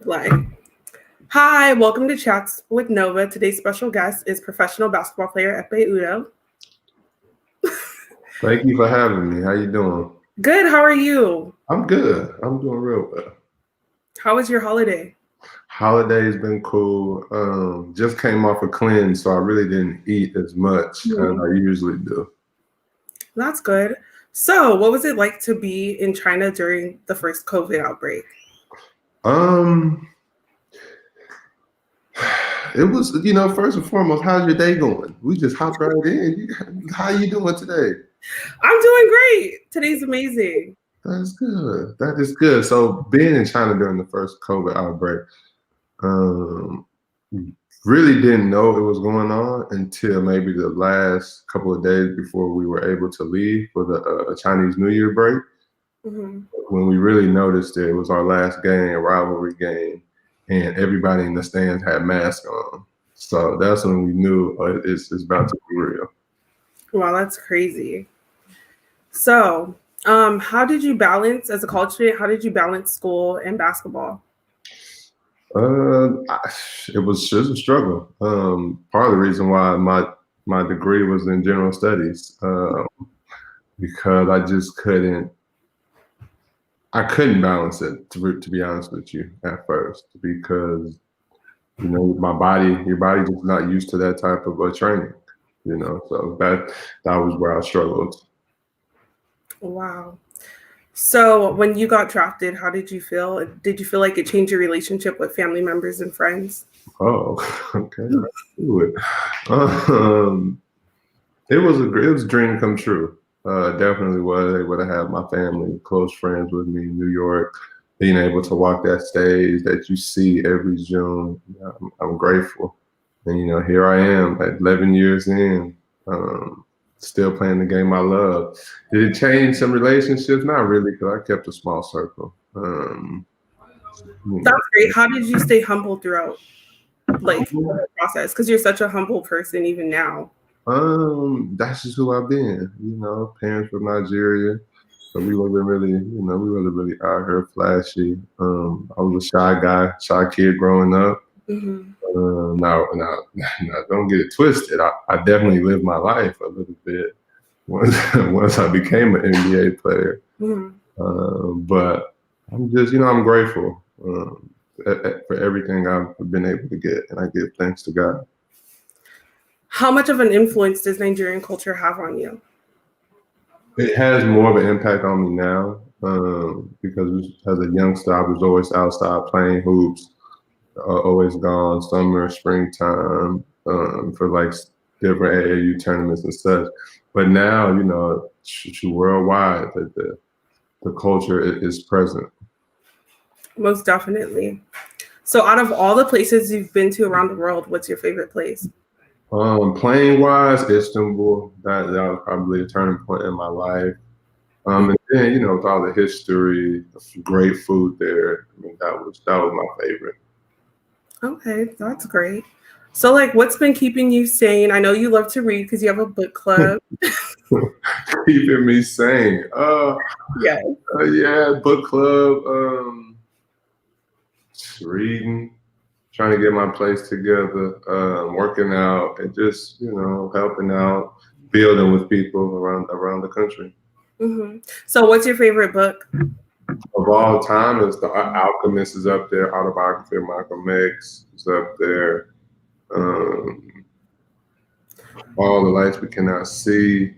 Play. Hi, welcome to Chats with Nova. Today's special guest is professional basketball player Ekpe Udoh. Thank you for having me. How you doing? Good, how are you? I'm good. I'm doing real well. How was your holiday? Holiday's been cool. Just came off a cleanse, so I really didn't eat as much as I usually do. That's good. So, what was it like to be in China during the first COVID outbreak? Um, it was, first and foremost, how's your day going? We just hopped right in. How you doing today? I'm doing great. Today's amazing. That's good. That is good. So being in China during the first COVID outbreak, um, really didn't know it was going on until maybe the last couple of days before we were able to leave for the Chinese New Year break. Mm-hmm. When we really noticed it was our last game, rivalry game, and everybody in the stands had masks on. So that's when we knew it's about to be real. Wow, that's crazy. So, how did you balance as a college student? How did you balance school and basketball? It was just a struggle. Part of the reason why my degree was in general studies, because I just couldn't. I couldn't balance it to be honest with you at first because your body just not used to that type of training. So that was where I struggled. Wow. So, when you got drafted, how did you feel? Did you feel like it changed your relationship with family members and friends? Oh, okay. Let's do it. It was a dream come true. Definitely was able to have my family, close friends with me in New York, being able to walk that stage that you see every June. I'm grateful. And, here I am at 11 years in, still playing the game I love. Did it change some relationships? Not really, because I kept a small circle. That's great. How did you stay humble throughout the process? Because you're such a humble person even now. That's just who I've been. Parents from Nigeria, so we wasn't really, we wasn't really out here flashy. I was a shy guy, shy kid growing up. Mm-hmm. Now, don't get it twisted. I definitely lived my life a little bit once I became an NBA player. Mm-hmm. But I'm just, I'm grateful for everything I've been able to get, and I give thanks to God. How much of an influence does Nigerian culture have on you? It has more of an impact on me now because as a youngster, I was always outside playing hoops, always gone summer, springtime for like different AAU tournaments and such. But now, worldwide, the culture is present. Most definitely. So, out of all the places you've been to around the world, what's your favorite place? Playing wise, Istanbul, that was probably a turning point in my life. And then, with all the history, great food there. I mean, that was my favorite. Okay, that's great. So, what's been keeping you sane? I know you love to read because you have a book club. Keeping me sane. Yeah. Yeah, book club, reading, trying to get my place together, working out, and just helping out, building with people around the country. Mm-hmm. So, what's your favorite book? Of all time, is The Alchemist is up there. Autobiography of Malcolm X is up there. All the Lights We Cannot See.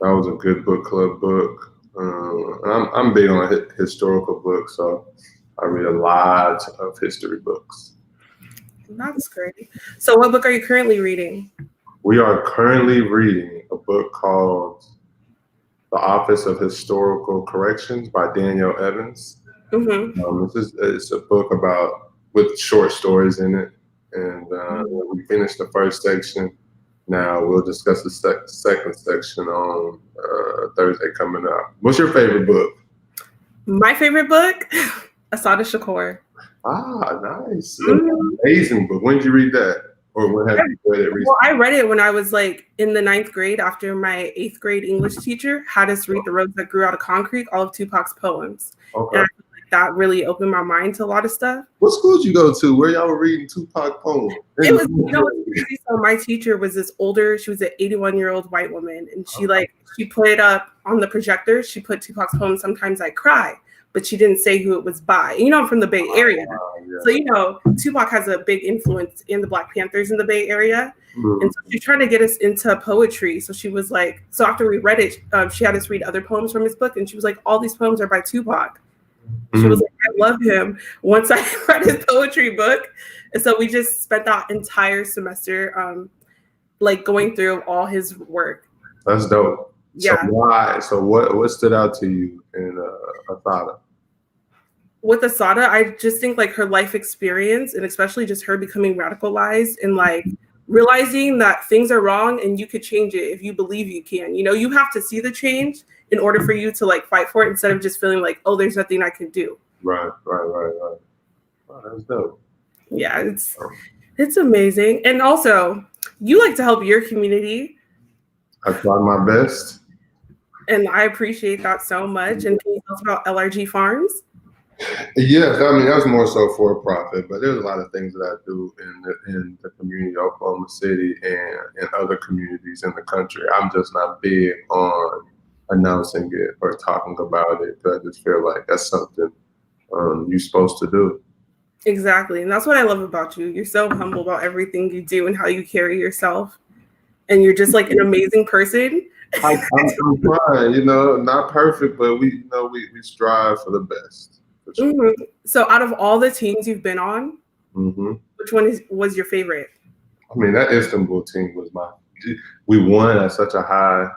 That was a good book club book. I'm big on historical books, so I read a lot of history books. That's great. So, what book are you currently reading? We are currently reading a book called The Office of Historical Corrections by Daniel Evans. Mm-hmm. It's a book with short stories in it, and we finished the first section. Now we'll discuss the second section on Thursday coming up. What's your favorite book? My favorite book, Asada Shakur. Ah, nice. Amazing book. When did you read that? Or when have you read it recently? Well, I read it when I was in the 9th grade after my 8th grade English teacher had us read The Roads That Grew Out of Concrete, all of Tupac's poems. Okay. And that really opened my mind to a lot of stuff. What school did you go to where y'all were reading Tupac poems? It was, it's crazy. So my teacher was this older, she was an 81-year-old white woman, and she put up on the projector, she put Tupac's poem, Sometimes I Cry, but she didn't say who it was by. And, I'm from the Bay Area. So, Tupac has a big influence in the Black Panthers in the Bay Area. Mm-hmm. And so she's trying to get us into poetry. So she was like, so after we read it, she had us read other poems from his book. And she was like, all these poems are by Tupac. Mm-hmm. She was like, I love him once I read his poetry book. And so we just spent that entire semester going through all his work. That's dope. Yeah. So why? So what stood out to you in Assata? With Assata, I just think her life experience, and especially just her becoming radicalized and realizing that things are wrong and you could change it if you believe you can. You have to see the change in order for you to fight for it instead of just feeling oh, there's nothing I can do. Right. Oh, that's dope. Yeah, it's amazing. And also, you like to help your community. I try my best. And I appreciate that so much. And can you tell us about LRG Farms? Yes, I mean, that's more so for profit, but there's a lot of things that I do in the community of Oklahoma City and in other communities in the country. I'm just not big on announcing it or talking about it, but I just feel like that's something you're supposed to do. Exactly. And that's what I love about you. You're so humble about everything you do and how you carry yourself. And you're just an amazing person. I'm trying, not perfect, but we strive for the best. Sure. Mm-hmm. So out of all the teams you've been on, mm-hmm. which one was your favorite? I mean, that Istanbul team was we won at such a high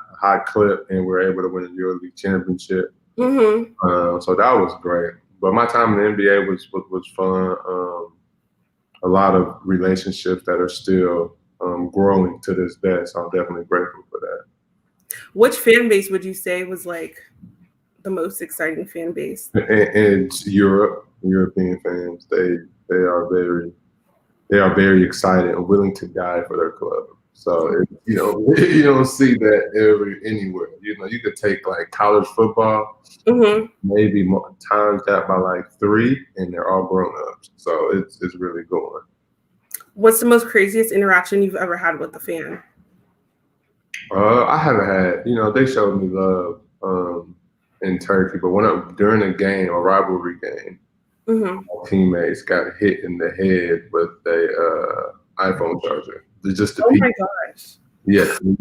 clip and we were able to win a EuroLeague championship. Mm-hmm. So that was great. But my time in the NBA was fun. A lot of relationships that are still growing to this day. So I'm definitely grateful for that. Which fan base would you say was the most exciting fan base? And European fans, they are very excited and willing to die for their club. So you don't see that anywhere. You could take college football, mm-hmm. maybe times that by 3, and they're all grown ups. So it's really going. What's the most craziest interaction you've ever had with a fan? I haven't had. They showed me love in Turkey, but during a game, a rivalry game, mm-hmm. my teammates got hit in the head with a iPhone charger. Oh my gosh! Yes, and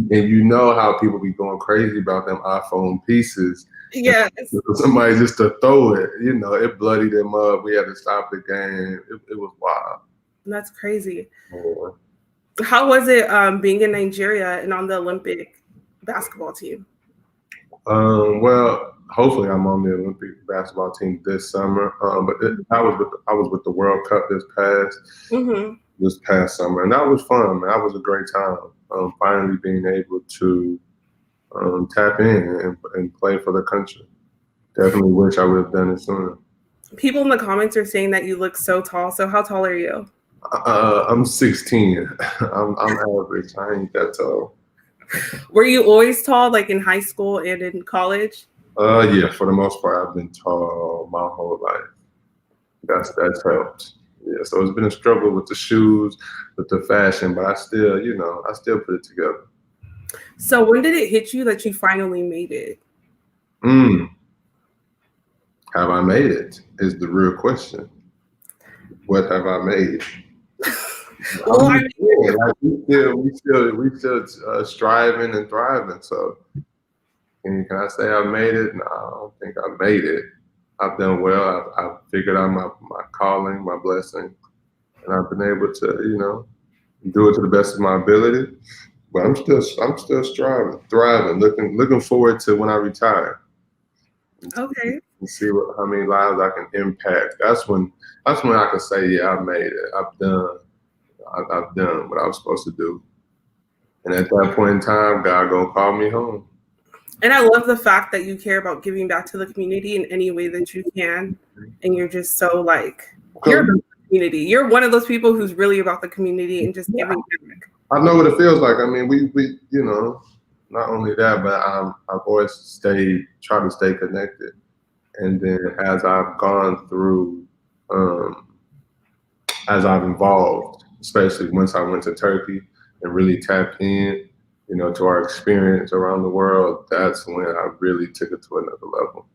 how people be going crazy about them iPhone pieces. Yes. Somebody just to throw it, it bloodied them up. We had to stop the game. It was wild. That's crazy. Yeah. How was it being in Nigeria and on the Olympic basketball team? Well, hopefully I'm on the Olympic basketball team this summer. But I was with the World Cup this past summer, and that was fun, man. That was a great time. Finally being able to tap in and play for the country. Definitely wish I would have done it sooner. People in the comments are saying that you look so tall. So how tall are you? I'm 16. I'm average. I ain't that tall. Were you always tall, in high school and in college? Yeah, for the most part, I've been tall my whole life. That's helped. Yeah, so it's been a struggle with the shoes, with the fashion, but I still put it together. So when did it hit you that you finally made it? Have I made it is the real question. What have I made? Well, we still striving and thriving. So can I say I made it? No, I don't think I made it. I've done well. I've figured out my calling, my blessing, and I've been able to, do it to the best of my ability. But I'm still striving, thriving, looking forward to when I retire. Okay. And see how many lives I can impact. That's when I can say, yeah, I made it. I've done what I was supposed to do. And at that point in time, God gonna call me home. And I love the fact that you care about giving back to the community in any way that you can. And you're just so you're about the community. You're one of those people who's really about the community and just giving back. I know what it feels like. I mean, we not only that, but I've always tried to stay connected. And then as I've gone through, as I've evolved, especially once I went to Turkey and really tapped in, to our experience around the world, that's when I really took it to another level.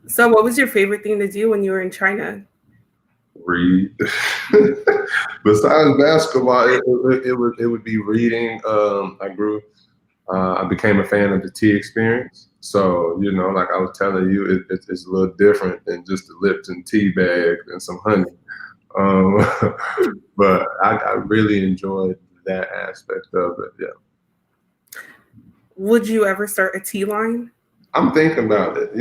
So what was your favorite thing to do when you were in China? Read. Besides basketball, it would be reading. I became a fan of the tea experience. So, like I was telling you, it's a little different than just the Lipton tea bag and some honey. But I really enjoyed that aspect of it. Yeah. Would you ever start a tea line? I'm thinking about it.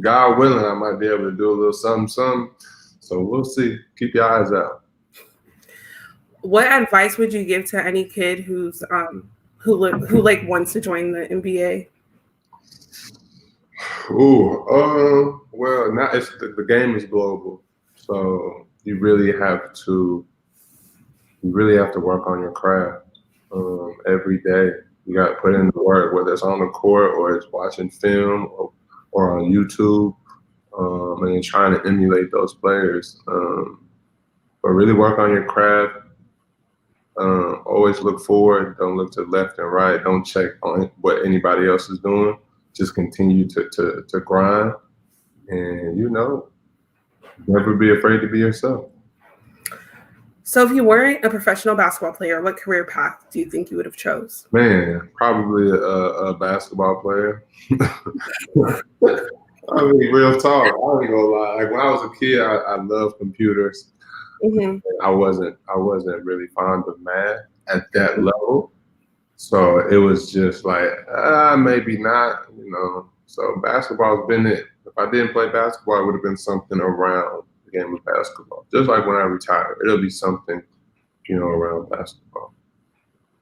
God willing, I might be able to do a little something. So we'll see. Keep your eyes out. What advice would you give to any kid who like wants to join the NBA? Well, now the game is global, so you really have to work on your craft every day. You got to put in the work, whether it's on the court or it's watching film or on YouTube, and then trying to emulate those players. But really work on your craft. Always look forward. Don't look to left and right. Don't check on what anybody else is doing. Just continue to grind, and never be afraid to be yourself. So if you weren't a professional basketball player, what career path do you think you would have chose? Man, probably a basketball player. I mean, real talk. I ain't gonna lie. Like when I was a kid, I loved computers. Mm-hmm. I wasn't really fond of math at that level. So it was just like, maybe not, So basketball's been it. If I didn't play basketball, it would have been something around the game of basketball. Just like when I retire, it'll be something, around basketball.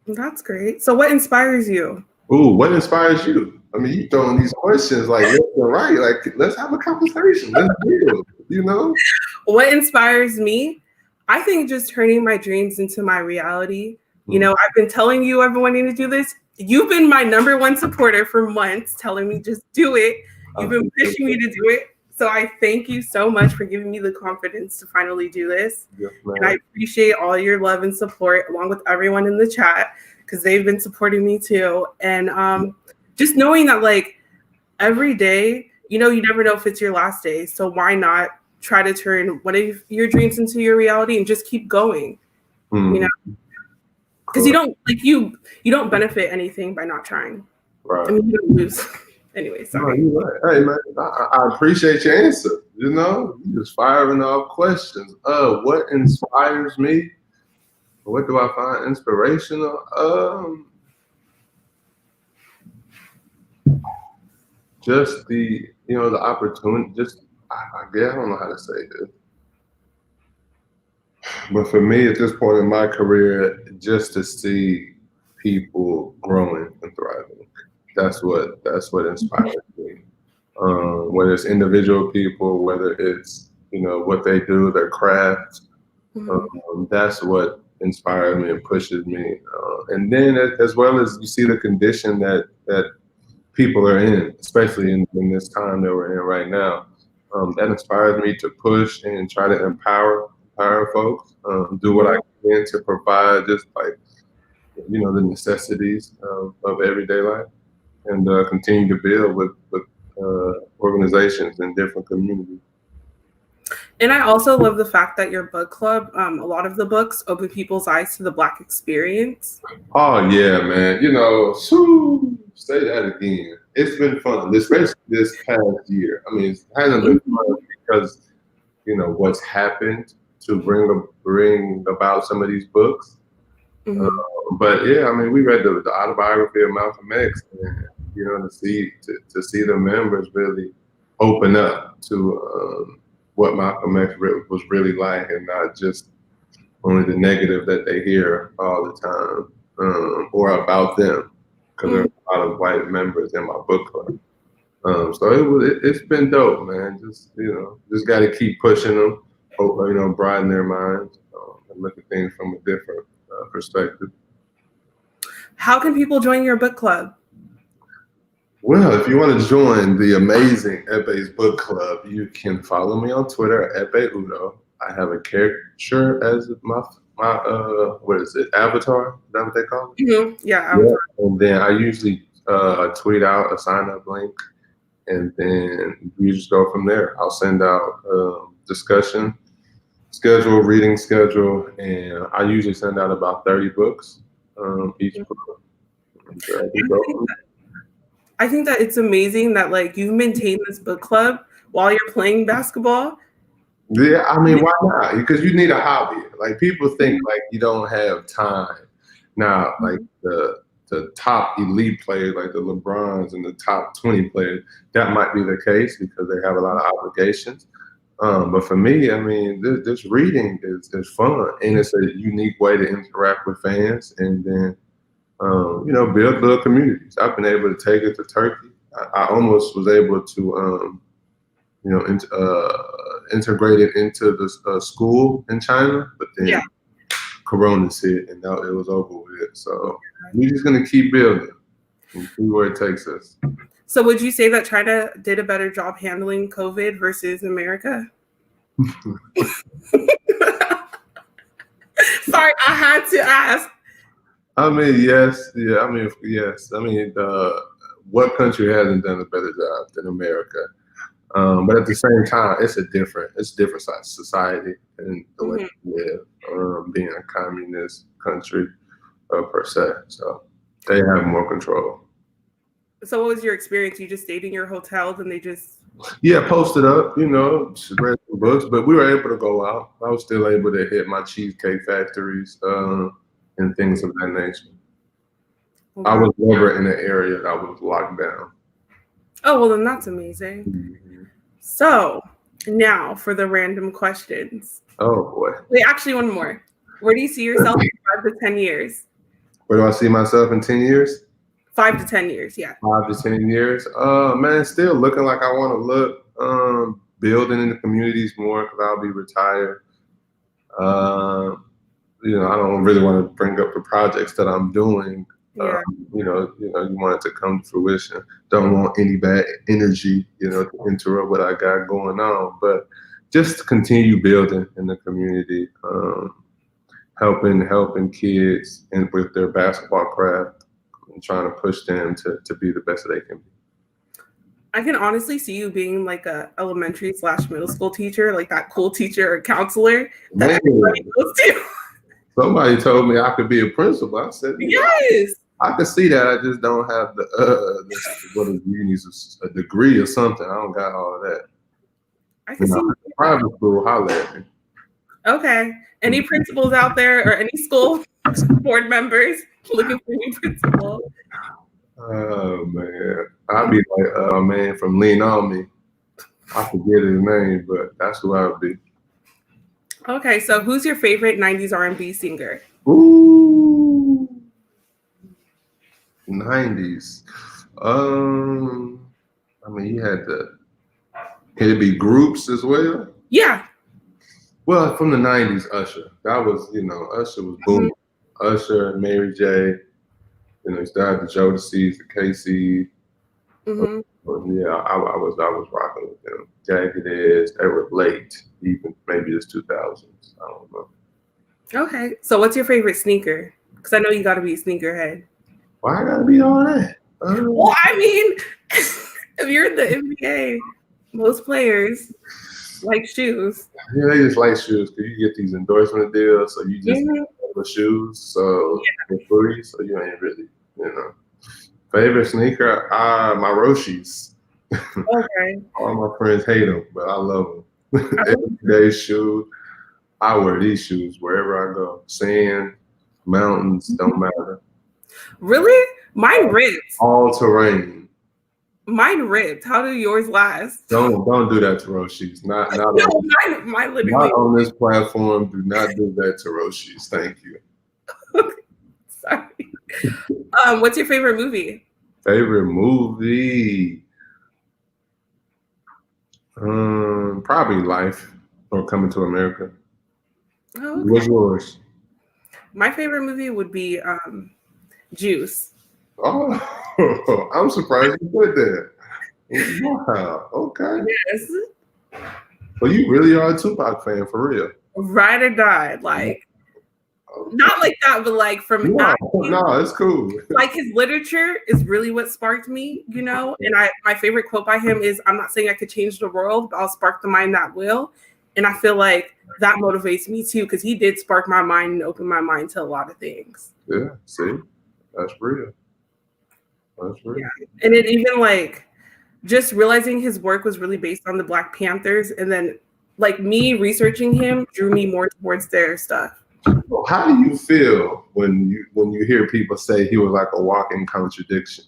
That's great. So what inspires you? Ooh, what inspires you? I mean, you throwing these questions like left and right. Like, let's have a conversation. Let's deal, What inspires me? I think just turning my dreams into my reality. I've been telling you I've been wanting to do this. You've been my #1 supporter for months, telling me just do it. You've been pushing me to do it. So I thank you so much for giving me the confidence to finally do this. Yes, and I appreciate all your love and support, along with everyone in the chat, because they've been supporting me too. And just knowing that like every day, you never know if it's your last day. So why not try to turn one of your dreams into your reality and just keep going, because you don't benefit anything by not trying. Right. I mean, you don't lose. Anyway, sorry. No, you're right. Hey, man, I appreciate your answer. You just firing off questions. What inspires me? What do I find inspirational? Just the opportunity. Just I don't know how to say this. But for me, at this point in my career, just to see people growing and thriving, that's what inspires me. Whether it's individual people, whether it's what they do, their craft, that's what inspires me and pushes me. And then as well as you see the condition that people are in, especially in this time that we're in right now, that inspires me to push and try to empower folks, do what I can to provide just like the necessities of everyday life, and continue to build with organizations in different communities. And I also love the fact that your book club, a lot of the books open people's eyes to the Black experience. Oh yeah, man. Say that again. It's been fun, especially this past year. I mean, it hasn't been fun because what's happened to bring about some of these books. But yeah, I mean, we read the autobiography of Malcolm X, and to see the members really open up to what Malcolm X was really like, and not just only the negative that they hear all the time or about them, because there are a lot of white members in my book club. So it's been dope, man. Just got to keep pushing them, broaden their minds, and look at things from a different perspective. How can people join your book club? Well, if you want to join the amazing Ekpe's book club, you can follow me on Twitter at Ekpe Udoh. I have a caricature as my what is it, avatar? Is that what they call it? Yeah, Yeah. And then I usually tweet out a sign up link, and then you just go from there. I'll send out discussion schedule, reading schedule, and I usually send out about 30 books each book. And, we go from I think that it's amazing that like you maintain this book club while you're playing basketball. Yeah, I mean, why not? Because you need a hobby. Like people think like you don't have time. Now, like the top elite players, like the LeBrons and the top 20 players, that might be the case because they have a lot of obligations. But for me, I mean, this reading is fun and it's a unique way to interact with fans and then build little communities. I've been able to take it to Turkey. I almost was able to integrated into the school in China, but then Corona hit and now it was over with. So we're just gonna keep building and see where it takes us. So would you say that China did a better job handling COVID versus America? Sorry, I had to ask. I mean, yes, yeah. I mean, yes. I mean, what country hasn't done a better job than America? But at the same time, it's different society and the way we live, being a communist country per se. So they have more control. So what was your experience? You just stayed in your hotels and they just Posted up, read some books, but we were able to go out. I was still able to hit my cheesecake factories and things of that nature. I was never in an area that was locked down. Oh, well, then that's amazing. Mm-hmm. So now for the random questions. Oh, boy. Wait, actually, one more. Where do you see yourself in 5 to 10 years? Where do I see myself in 10 years? 5 to 10 years, yeah. 5 to 10 years. Man, still looking like I want to look, building in the communities more because I'll be retired. I don't really want to bring up the projects that I'm doing. Yeah. You want it to come to fruition. Don't want any bad energy, to interrupt what I got going on. But just to continue building in the community, helping kids and with their basketball craft and trying to push them to be the best that they can be. I can honestly see you being like a elementary/middle school teacher, like that cool teacher or counselor that everybody goes to. Somebody told me I could be a principal. I said, yes. I could see that. I just don't have you need a degree or something. I don't got all of that. I can see private school, holler at me. Okay. Any principals out there or any school board members looking for new principal? Oh man, I'd be like a man from Lean On Me. I forget his name, but that's who I'd be. Okay, so who's your favorite 90s R&B singer? Ooh, 90s. I mean, can it be groups as well? Yeah. Well, from the 90s, Usher. That was, Usher was booming. Usher, Mary J. He started the Jodeci's, the KC. Yeah, I was rocking with them. Jagged Edge, they were late, even maybe it's 2000s. I don't know. Okay, so what's your favorite sneaker? Because I know you got to be a sneakerhead. Why I gotta be all that? Well, I mean, if you're in the NBA, most players like shoes. Yeah, they just like shoes because you get these endorsement deals, so you just the shoes, so for free, so you ain't really, Favorite sneaker, my Roshis. Okay. All my friends hate them, but I love them. Everyday shoe. I wear these shoes wherever I go. Sand, mountains, don't matter. Really? Mine ripped. All terrain. Mine ripped. How do yours last? Don't do that to Roshis. Not no, mine literally. Not on this platform. Do not do that to Roshis. Thank you. Sorry. What's your favorite movie? Favorite movie? Probably Life or Coming to America. Oh, okay. What's yours? My favorite movie would be Juice. Oh, I'm surprised you put that. Wow. Okay. Yes. Well, you really are a Tupac fan for real. Ride or die. Like, Okay. not like that, but like from No, acting, no, it's cool. like his literature is really what sparked me, you know? And my favorite quote by him is, I'm not saying I could change the world, but I'll spark the mind that will. And I feel like that motivates me too, because he did spark my mind and open my mind to a lot of things. Yeah, see, that's real. That's real. Yeah. And it even like just realizing his work was really based on the Black Panthers, and then like me researching him drew me more towards their stuff. How do you feel when you hear people say he was like a walking contradiction?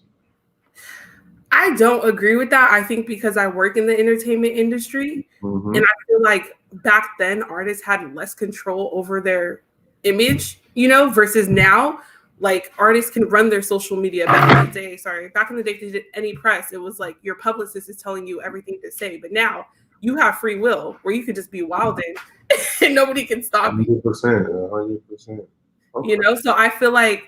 I don't agree with that. I think because I work in the entertainment industry, Mm-hmm. and I feel like back then artists had less control over their image, you know, versus now, like artists can run their social media. Back in the day, if they did any press, it was like your publicist is telling you everything to say. But now you have free will where you could just be wilding and nobody can stop you. 100%, 100%. Okay. You know, so I feel like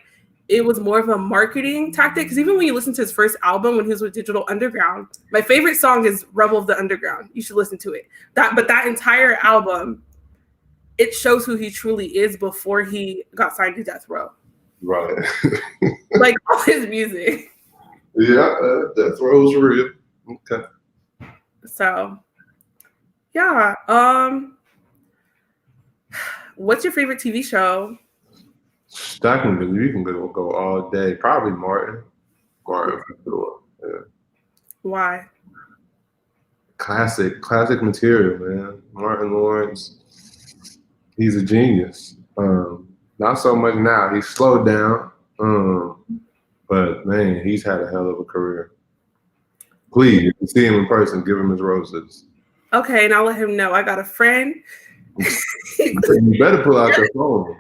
it was more of a marketing tactic, because even when you listen to his first album when he was with Digital Underground, my favorite song is Rebel of the Underground. You should listen to it. But that entire album, it shows who he truly is before he got signed to Death Row. Right. Like all his music. Yeah, Death Row's real. Okay. So yeah. What's your favorite TV show? You can go all day. Probably Martin. Martin for sure. Yeah. Why? Classic material, man. Martin Lawrence, he's a genius. Not so much now. He's slowed down. But man, he's had a hell of a career. Please, if you see him in person, give him his roses. Okay, and I'll let him know. I got a friend. You better pull out your phone.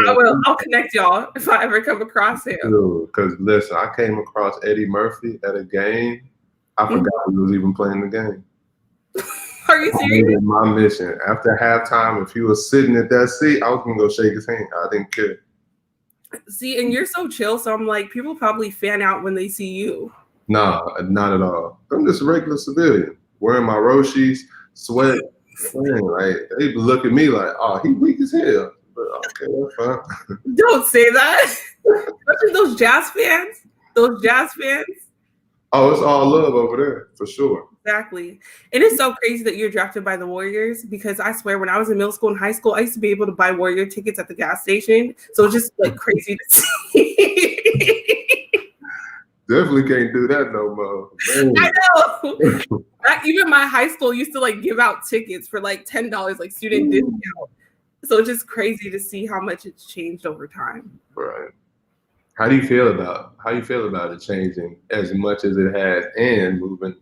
I will. I'll connect y'all if I ever come across him. Because listen, I came across Eddie Murphy at a game. I forgot he was even playing the game. Are you serious? My mission. After halftime, if he was sitting at that seat, I was gonna go shake his hand. I didn't care. See, and you're so chill, so I'm like, people probably fan out when they see you. Nah, not at all. I'm just a regular civilian, wearing my Roshis, sweat. Man, like they look at me like, oh, he weak as hell. But okay, that's fine. Don't say that. Especially those jazz fans. Those jazz fans. Oh, it's all love over there for sure. Exactly. And it's so crazy that you're drafted by the Warriors, because I swear when I was in middle school and high school, I used to be able to buy Warrior tickets at the gas station. So it's just like crazy to see. Definitely can't do that no more. Man. I know. Even my high school used to like give out tickets for like $10, like student discount. So it's just crazy to see how much it's changed over time. Right. How do you feel about it changing as much as it has and moving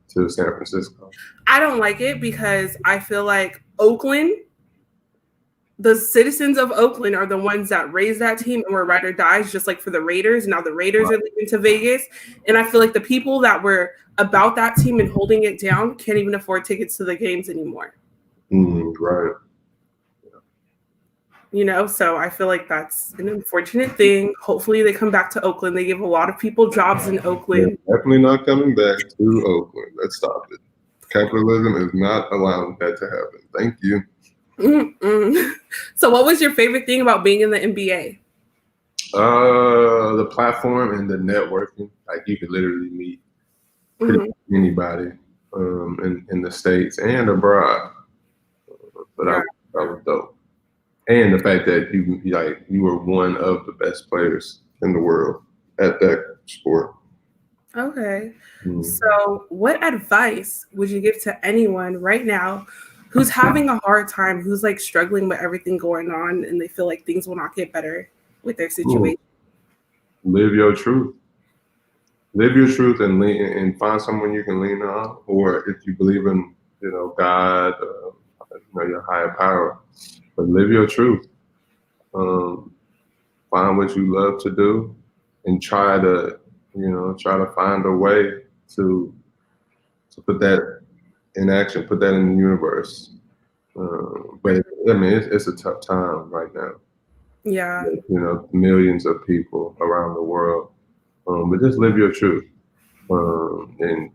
to San Francisco? I don't like it because I feel like Oakland, the citizens of Oakland are the ones that raised that team and were ride or dies, just like for the Raiders. Now the Raiders are leaving to Vegas. And I feel like the people that were about that team and holding it down can't even afford tickets to the games anymore. Right. You know, so I feel like that's an unfortunate thing. Hopefully they come back to Oakland. They give a lot of people jobs in Oakland. They're definitely not coming back to Oakland. Let's stop it. Capitalism is not allowing that to happen. Thank you. So what was your favorite thing about being in the NBA? The platform and the networking. Like you could literally meet pretty much anybody in the States and abroad. But that was dope. And the fact that you were one of the best players in the world at that sport. Okay. So what advice would you give to anyone right now who's having a hard time, who's like struggling with everything going on and they feel like things will not get better with their situation? Live your truth. Live your truth and find someone you can lean on, or if you believe in, God, your higher power. But live your truth. Find what you love to do, and try to find a way to put that in action, put that in the universe. But I mean, it's a tough time right now. Yeah. Millions of people around the world But just live your truth, and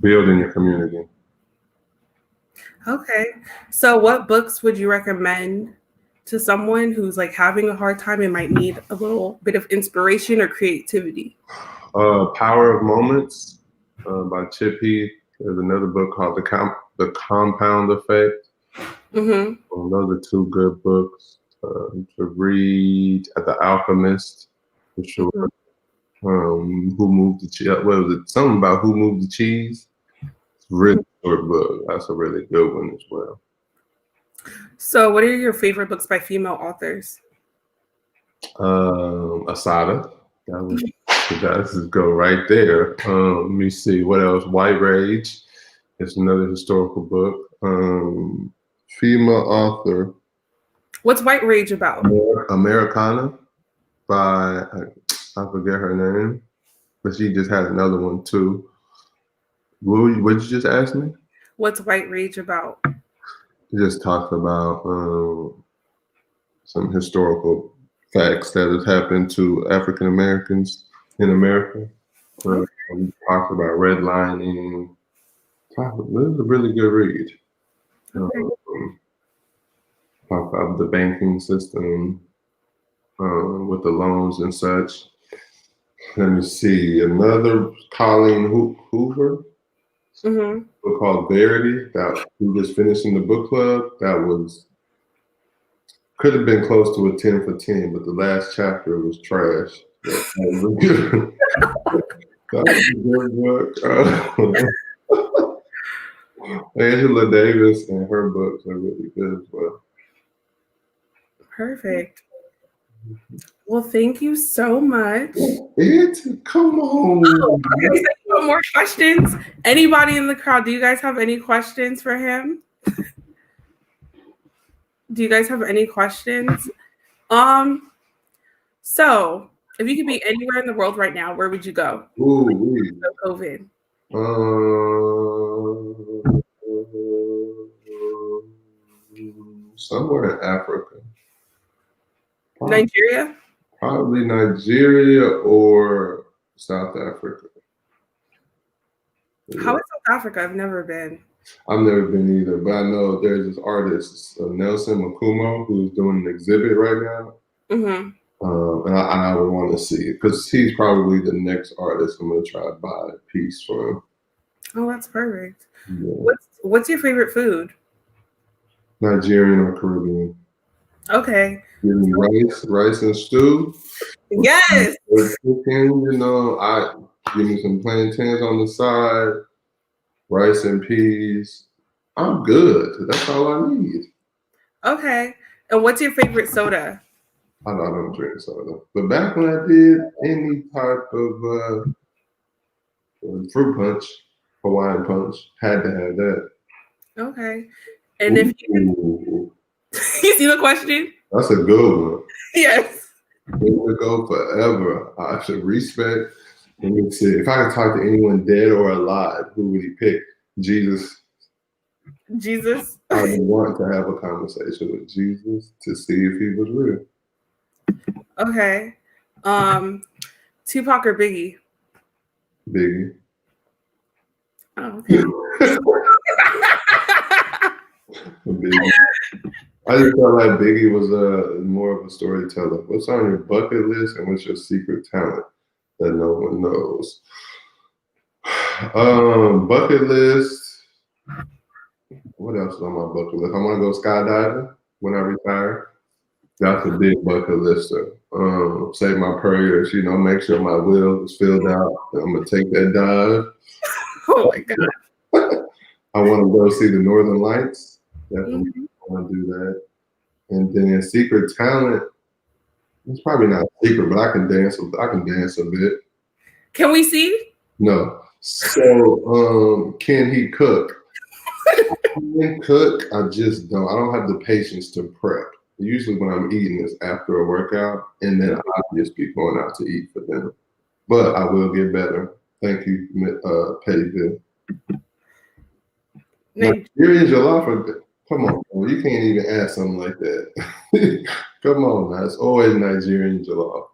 build in your community. Okay. So what books would you recommend to someone who's like having a hard time and might need a little bit of inspiration or creativity? Power of Moments by Chip Heath. There's another book called The Compound Effect. Mm-hmm. Those are two good books to read. The Alchemist, for sure. Mm-hmm. Who Moved the Cheese? What was it? Something about Who Moved the Cheese. It's a really short book. That's a really good one as well. So what are your favorite books by female authors? Asada. That would go right there. Let me see what else. White Rage. It's another historical book. Female author. What's White Rage about? Americana by I forget her name, but she just had another one too. What did you just ask me? What's White Rage about? It just talked about some historical facts that has happened to African Americans in America. Okay. We talked about redlining. This is a really good read. Okay. Talk about the banking system with the loans and such. Let me see. Another Colleen Hoover. Mm-hmm. Book called Verity that we just finished in the book club. That could have been close to a 10 for 10, but the last chapter was trash. That was a good book. Angela Davis and her books are really good as well. Perfect. Well, thank you so much. Come on. Oh, okay, so more questions? Anybody in the crowd? Do you guys have any questions for him? Do you guys have any questions? So if you could be anywhere in the world right now, where would you go? COVID. Somewhere in Africa. Nigeria? Probably Nigeria or South Africa. How is South Africa? I've never been. I've never been either, but I know there's this artist, Nelson Makumo, who's doing an exhibit right now. Mm-hmm. And I would want to see it because he's probably the next artist I'm going to try to buy a piece from. Oh, that's perfect. Yeah. What's your favorite food? Nigerian or Caribbean. Okay. Give me rice and stew. Yes. Chicken, give me some plantains on the side, rice and peas. I'm good. That's all I need. Okay. And what's your favorite soda? I don't drink soda. But back when I did any type of fruit punch, Hawaiian punch, had to have that. Okay. And if you see the question? That's a good one. Yes. It would go forever. I should respect. Let me see. If I could talk to anyone dead or alive, who would he pick? Jesus. I would want to have a conversation with Jesus to see if he was real. Okay. Tupac or Biggie? Biggie. Oh, okay. Biggie. I just felt like Biggie was more of a storyteller. What's on your bucket list and what's your secret talent that no one knows? Bucket list. What else is on my bucket list? I want to go skydiving when I retire. That's a big bucket lister. Say my prayers, make sure my will is filled out. I'm gonna take that dive. Oh my God. I want to go see the Northern Lights. Definitely want to do that. And then secret talent. It's probably not secret, but I can dance. I can dance a bit. Can we see? No. So, can he cook? I can cook. I just don't. I don't have the patience to prep. Usually, when I'm eating is after a workout, and then I'll just be going out to eat for dinner. But I will get better. Thank you, Pettyville. Nigerian jollof. Come on, bro. You can't even ask something like that. Come on, man. It's always Nigerian jollof.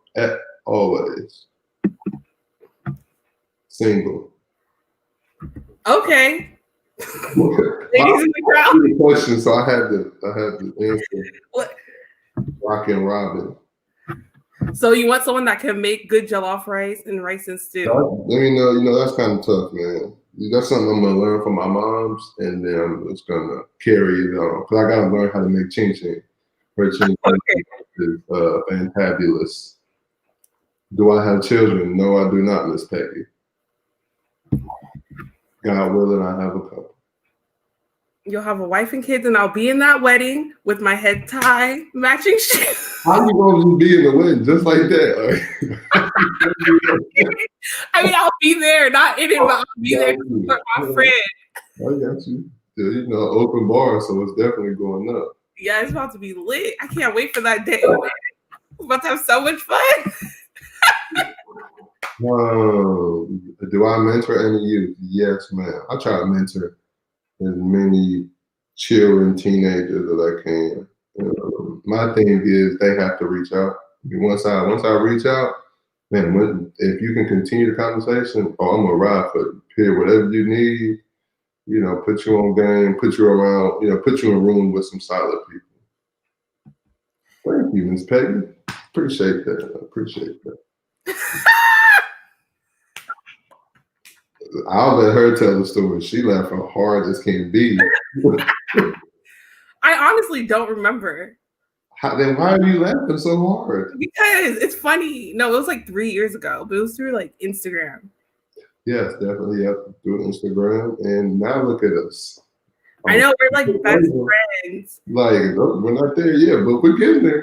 Always. Single. Okay. Ladies in the crowd. The question, so I had to answer. What? Rockin' Robin. So you want someone that can make good jollof rice and rice and stew? You know, that's kind of tough, man. That's something I'm gonna learn from my moms, and then I'm just gonna carry it on. Cause I gotta learn how to make chin chin. Her chin chin is fantabulous. Do I have children? No, I do not, Miss Peggy. God willing, I have a couple. You'll have a wife and kids, and I'll be in that wedding with my head tie, matching shoes. How you gonna be in the wedding just like that? I mean, I'll be there, not in it, but I'll be there for my friend. I got you. You know, open bar, so it's definitely going up. Yeah, it's about to be lit. I can't wait for that day. I'm about to have so much fun. Do I mentor any youth? Yes, ma'am. I try to mentor as many children, teenagers that I can. My thing is they have to reach out. Once I reach out, man, if you can continue the conversation, I'm gonna ride for it. Here, whatever you need, you know, put you on game, put you around, you know, put you in a room with some solid people. Thank you, Ms. Peggy. Appreciate that. I'll let her tell the story. She laughed as hard as can be. I honestly don't remember. Then why are you laughing so hard? Because it's funny. No, it was like 3 years ago, but it was through like Instagram. Yes, definitely. Yep, through Instagram. And now look at us. I know we're like best friends. Like, we're not there yet, but we're getting there.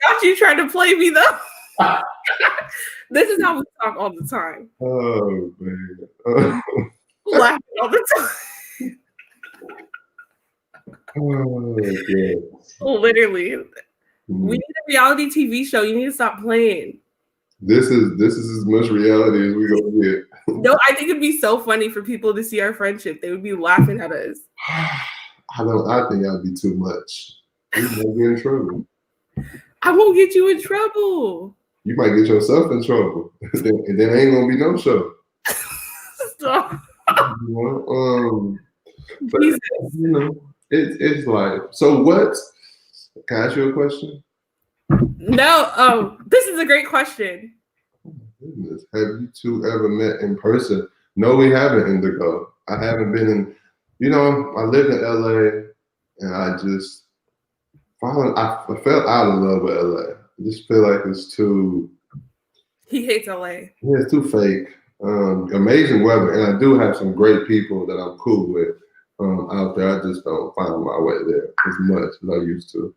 Got you trying to play me though. This is how we talk all the time. Oh man. Laughing all the time. Oh, yeah. Literally. We need a reality TV show. You need to stop playing. This is as much reality as we gonna get. No, I think it'd be so funny for people to see our friendship. They would be laughing at us. I think that'd be too much. We might get in trouble. I won't get you in trouble. You might get yourself in trouble. And then ain't gonna be no show. Stop. But, you know, it's life. So what? Can I ask you a question? No. This is a great question. Oh my goodness. Have you two ever met in person? No, we haven't, Indigo. I haven't been in, you know, I live in LA and I fell out of love with LA. I just feel like it's too. He hates LA. Yeah, it's too fake. Amazing weather, and I do have some great people that I'm cool with out there. I just don't find my way there as much as I used to.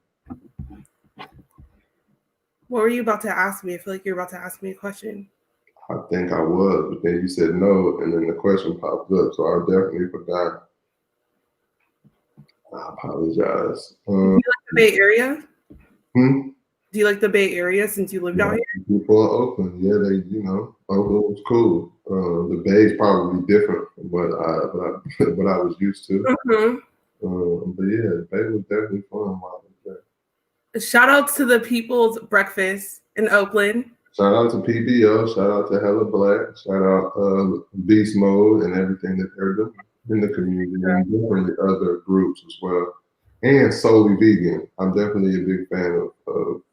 What were you about to ask me? I feel like you're about to ask me a question. I think I was, but then you said no, and then the question popped up, so I definitely forgot. I apologize. Do you like the Bay Area? Do you like the Bay Area since you lived out here? People in Oakland, yeah, Oakland was cool. The Bay is probably different from what I was used to. But yeah, the Bay was definitely fun while I was there. Shout out to the People's Breakfast in Oakland. Shout out to PBO. Shout out to Hella Black. Shout out Beast Mode and everything that they're doing in the community, and definitely other groups as well. And Solely Vegan. I'm definitely a big fan of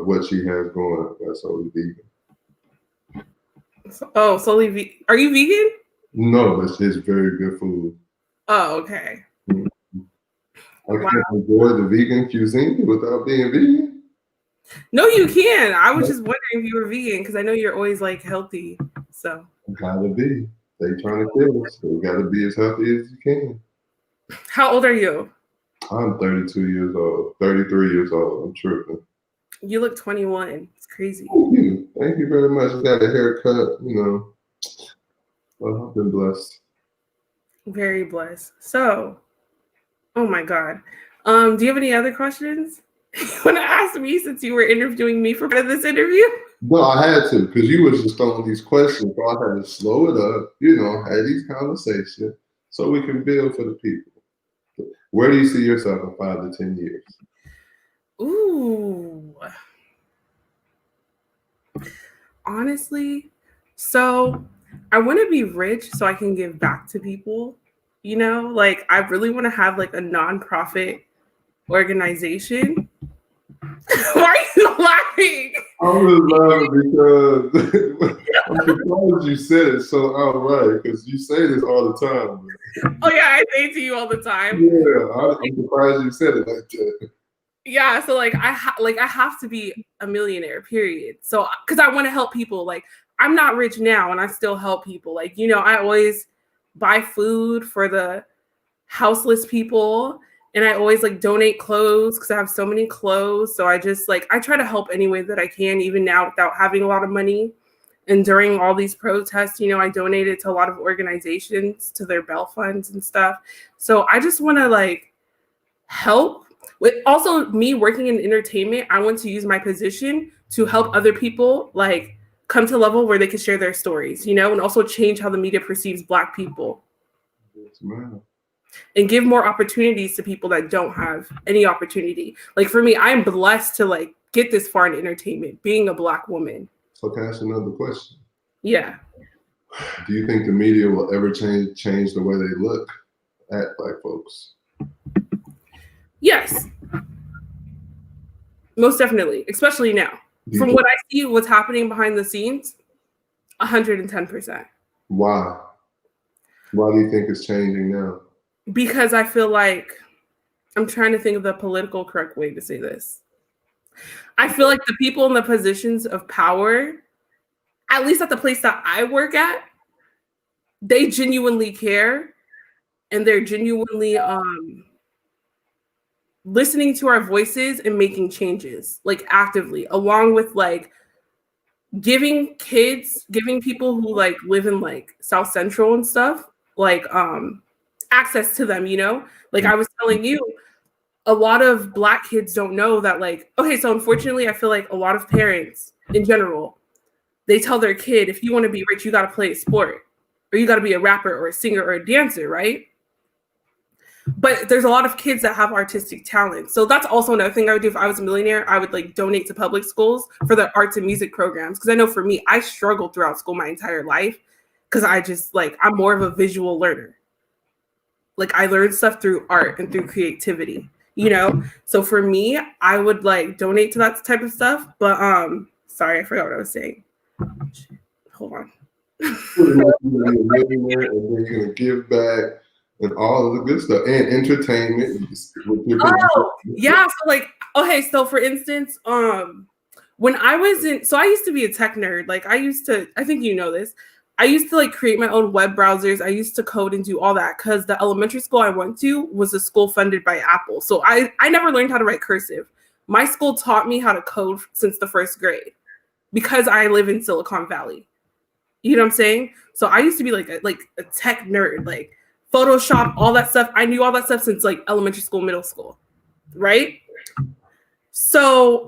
what she has going at Solely Vegan. Oh, Solely Vegan. Are you vegan? No, but it's very good food. Oh, okay. I can't enjoy the vegan cuisine without being vegan. No, you can. I was just wondering if you were vegan because I know you're always like healthy. So gotta be. They trying to kill us. So we gotta be as healthy as you can. How old are you? I'm 32 years old. 33 years old. I'm tripping. You look 21. It's crazy. Thank you very much. Got a haircut, you know. Well, I've been blessed. Very blessed. So, oh my God. Do you have any other questions you want to ask me since you were interviewing me for part of this interview? No, I had to because you was just throwing these questions. So I had to slow it up, you know, have these conversations so we can build for the people. Where do you see yourself in 5 to 10 years? Ooh. Honestly, so I want to be rich so I can give back to people. You know, like I really want to have like a nonprofit organization. Why are you laughing? I'm just laughing because I'm surprised you said it so outright because you say this all the time. Oh yeah, I say it to you all the time. Yeah, I'm surprised you said it like that. Yeah, so like I have to be a millionaire, period. So because I want to help people. Like I'm not rich now, and I still help people. Like I always buy food for the houseless people, and I always like donate clothes because I have so many clothes. So I just like I try to help any way that I can, even now without having a lot of money. And during all these protests, I donated to a lot of organizations to their bail funds and stuff. So I just want to like help. With also me working in entertainment, I want to use my position to help other people like come to a level where they can share their stories, and also change how the media perceives Black people. Yes, ma'am. And give more opportunities to people that don't have any opportunity. Like for me, I'm blessed to like get this far in entertainment, being a Black woman. So can I ask another question? Yeah. Do you think the media will ever change the way they look at Black folks? Yes. Most definitely, especially now. From what I see, what's happening behind the scenes, 110%. Why? Why do you think it's changing now? Because I feel like I'm trying to think of the political correct way to say this. I feel like the people in the positions of power, at least at the place that I work at, they genuinely care and they're genuinely listening to our voices and making changes, like actively, along with like giving people who like live in like South Central and stuff, like access to them, Like I was telling you, a lot of Black kids don't know that, like, okay, so unfortunately, I feel like a lot of parents in general, they tell their kid, if you want to be rich, you got to play a sport, or you got to be a rapper or a singer or a dancer, right? But there's a lot of kids that have artistic talent. So that's also another thing I would do if I was a millionaire. I would like donate to public schools for the arts and music programs. Because I know for me, I struggled throughout school my entire life because I just like, I'm more of a visual learner. Like I learned stuff through art and through creativity, So for me, I would like donate to that type of stuff. But sorry, I forgot what I was saying. Hold on. You're gonna give back and all of the good stuff and entertainment. Oh, yeah. So like, okay, so for instance, when I used to be a tech nerd. Like I think you know this. I used to like create my own web browsers. I used to code and do all that because the elementary school I went to was a school funded by Apple. So I never learned how to write cursive. My school taught me how to code since the first grade because I live in Silicon Valley. You know what I'm saying? So I used to be like a tech nerd, like Photoshop, all that stuff. I knew all that stuff since like elementary school, middle school, right? So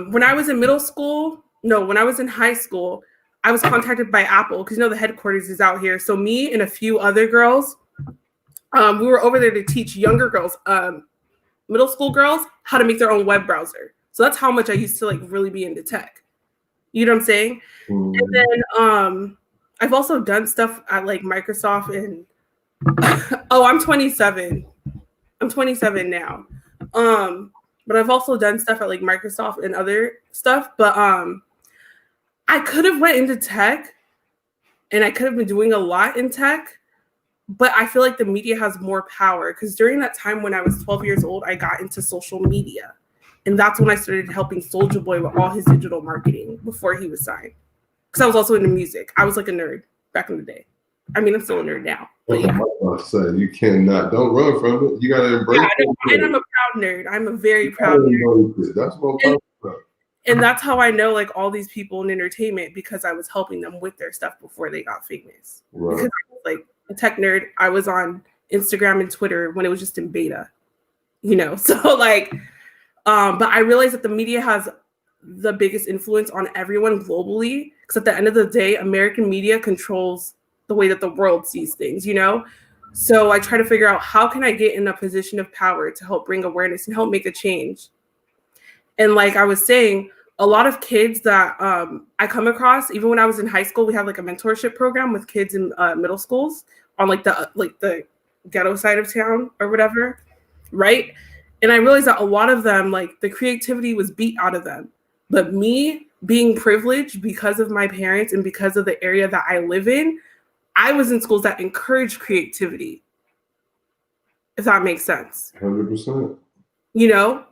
when I was in when I was in high school, I was contacted by Apple because the headquarters is out here. So me and a few other girls, we were over there to teach younger girls, middle school girls, how to make their own web browser. So that's how much I used to like really be into tech. You know what I'm saying? And then I've also done stuff at like Microsoft and oh, I'm 27. I'm 27 now. But I've also done stuff at like Microsoft and other stuff. But I could have went into tech and I could have been doing a lot in tech, but I feel like the media has more power because during that time when I was 12 years old, I got into social media. And that's when I started helping Soulja Boy with all his digital marketing before he was signed. Because I was also into music. I was like a nerd back in the day. I mean, I'm still a nerd now. But yeah. You cannot, don't run from it. You got to embrace it. And I'm a proud nerd. I'm a very proud nerd. That's what I'm talking about. And that's how I know like all these people in entertainment because I was helping them with their stuff before they got famous. Right. Because I was like a tech nerd. I was on Instagram and Twitter when it was just in beta, So like, but I realized that the media has the biggest influence on everyone globally because at the end of the day, American media controls the way that the world sees things, So I try to figure out how can I get in a position of power to help bring awareness and help make a change. And like I was saying, a lot of kids that I come across, even when I was in high school, we had like a mentorship program with kids in middle schools on like the ghetto side of town or whatever, right? And I realized that a lot of them, like the creativity was beat out of them. But me being privileged because of my parents and because of the area that I live in, I was in schools that encouraged creativity, if that makes sense. 100%. You know?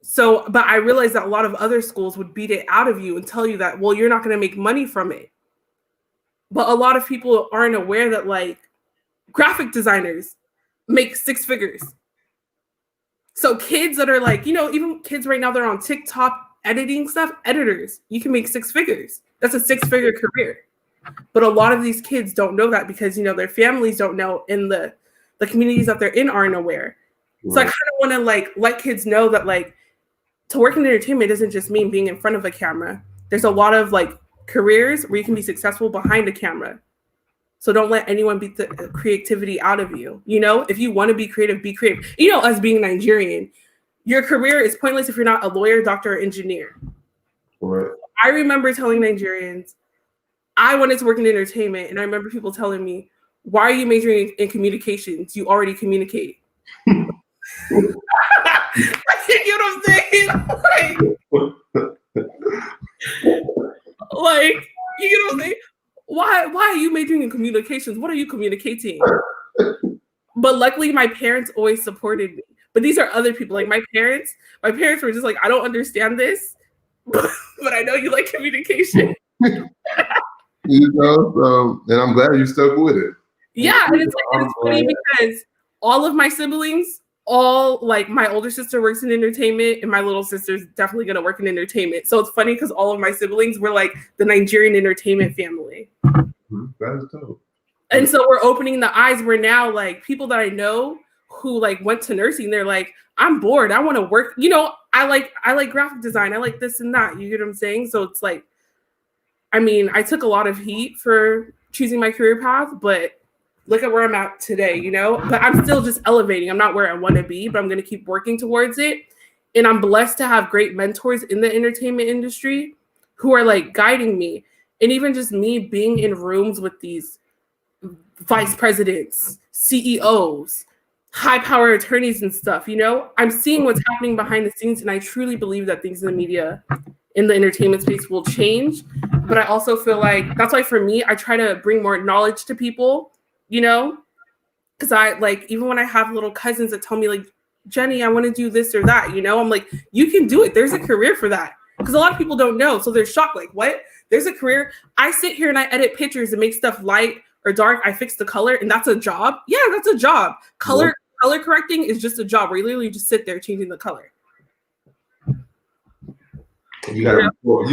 So, but I realized that a lot of other schools would beat it out of you and tell you that, well, you're not going to make money from it. But a lot of people aren't aware that like graphic designers make 6 figures. So kids that are like, even kids right now, they're on TikTok editing stuff, editors, you can make 6 figures. That's a 6-figure career. But a lot of these kids don't know that because, their families don't know, and the communities that they're in aren't aware. Right. So I kind of want to like let kids know that like to work in entertainment doesn't just mean being in front of a camera. There's a lot of like careers where you can be successful behind a camera. So don't let anyone beat the creativity out of you. If you want to be creative, be creative. Us being Nigerian, your career is pointless if you're not a lawyer, doctor, or engineer. Right. I remember telling Nigerians, I wanted to work in entertainment, and I remember people telling me, why are you majoring in communications? You already communicate. You know what I'm saying? Like, you know what I'm saying? Why are you majoring in communications? What are you communicating? But luckily, my parents always supported me. But these are other people. Like my parents were just like, I don't understand this, but I know you like communication. And I'm glad you stuck with it. Yeah, and it's funny because all of my siblings, like my older sister works in entertainment, and my little sister's definitely gonna work in entertainment. So it's funny because all of my siblings were like the Nigerian entertainment family. That is dope. And so we're opening the eyes where now like people that I know who like went to nursing, they're like, I'm bored. I want to work. I like graphic design. I like this and that. You get what I'm saying? So it's like, I mean, I took a lot of heat for choosing my career path, but look at where I'm at today, But I'm still just elevating. I'm not where I want to be, but I'm going to keep working towards it. And I'm blessed to have great mentors in the entertainment industry who are like guiding me. And even just me being in rooms with these vice presidents, CEOs, high power attorneys and stuff, I'm seeing what's happening behind the scenes. And I truly believe that things in the media, in the entertainment space will change. But I also feel like that's why for me, I try to bring more knowledge to people, because I like, even when I have little cousins that tell me like, Jenny, I want to do this or that, I'm like, you can do it. There's a career for that. Because a lot of people don't know. So they're shocked. Like, what? There's a career. I sit here and I edit pictures and make stuff light or dark. I fix the color and that's a job. Yeah, that's a job. Color correcting is just a job where you literally just sit there changing the color. You gotta record,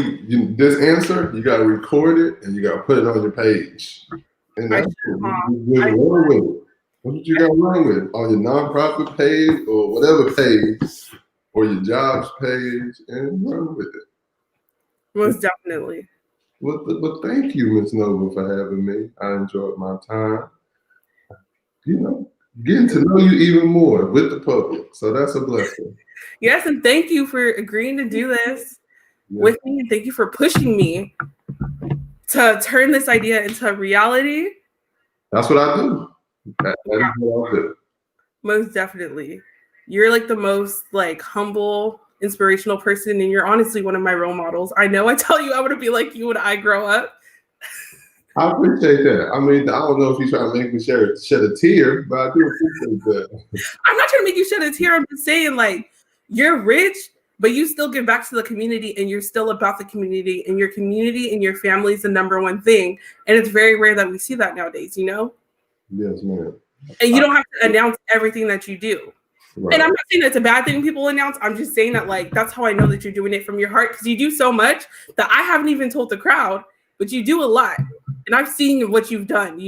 this answer, you gotta record it and you gotta put it on your page. And that's what you gotta run with on your nonprofit page or whatever page or your jobs page and run with it. Most definitely. Well, thank you, Ms. Nova, for having me. I enjoyed my time. Getting to know you even more with the public. So that's a blessing. Yes, and thank you for agreeing to do this with me. And thank you for pushing me to turn this idea into reality. That's what I do. That is what I do. Most definitely. You're like the most like humble, inspirational person, and you're honestly one of my role models. I know I tell you I want to be like you when I grow up. I appreciate that. I mean, I don't know if you're trying to make me shed a tear, but I do appreciate that. I'm not trying to make you shed a tear. I'm just saying, like, you're rich, but you still give back to the community, and you're still about the community, and your community and your family is the number one thing. And it's very rare that we see that nowadays, Yes, ma'am. And you don't have to announce everything that you do. Right. And I'm not saying that's a bad thing people announce. I'm just saying that, like, that's how I know that you're doing it from your heart, because you do so much that I haven't even told the crowd, but you do a lot. And I've seen what you've done,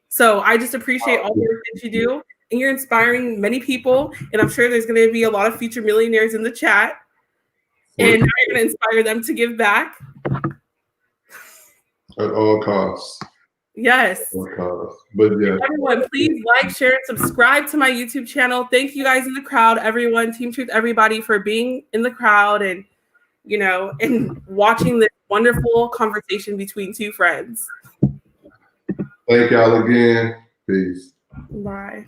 So I just appreciate all the work that you do. And you're inspiring many people. And I'm sure there's going to be a lot of future millionaires in the chat. And now you're going to inspire them to give back. At all costs. Yes. At all costs. But yeah. Everyone, please like, share, and subscribe to my YouTube channel. Thank you guys in the crowd, everyone, Team Truth, everybody, for being in the crowd and you know, and watching this wonderful conversation between two friends. Thank y'all again. Peace. Bye.